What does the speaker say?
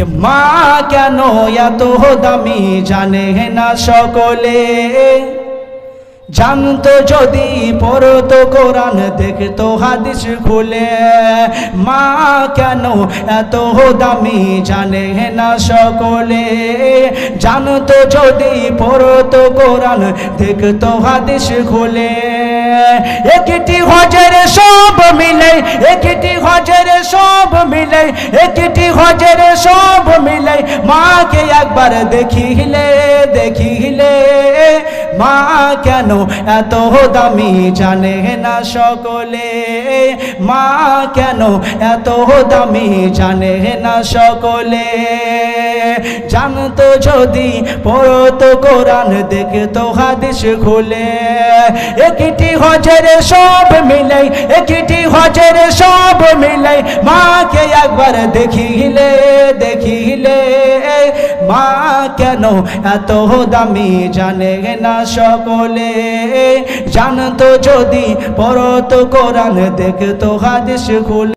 মা কেন এত দামি জানে না সকলে, জানতো যদি পড়তো কোরআন দেখতো হাদিস খুলে। মা কেন এত দামি জানে না সকলে, জানতো যদি পড়তো কোরআন দেখতো হাদিস খুলে। একটি হজের সব মিলে, একটি হজের সব মিলে, একটি হজের সব মিলে, মাকে একবার দেখিলে দেখিলে। মা কেন এত দামি জানে না সকলে, মা কেন এত দামি জানে না সকলে। জানতো যদি পড়তো কোরআন দেখতো হাদিস খুলে। একটি হজের সব মিলে, একটি হজের সব মিলে, মাকে একবার দেখিলে দেখিলে। মা কেন এত দামি জানে না সকলে, জানতো যদি পড়তো কোরআন দেখতো হাদিস খুলে।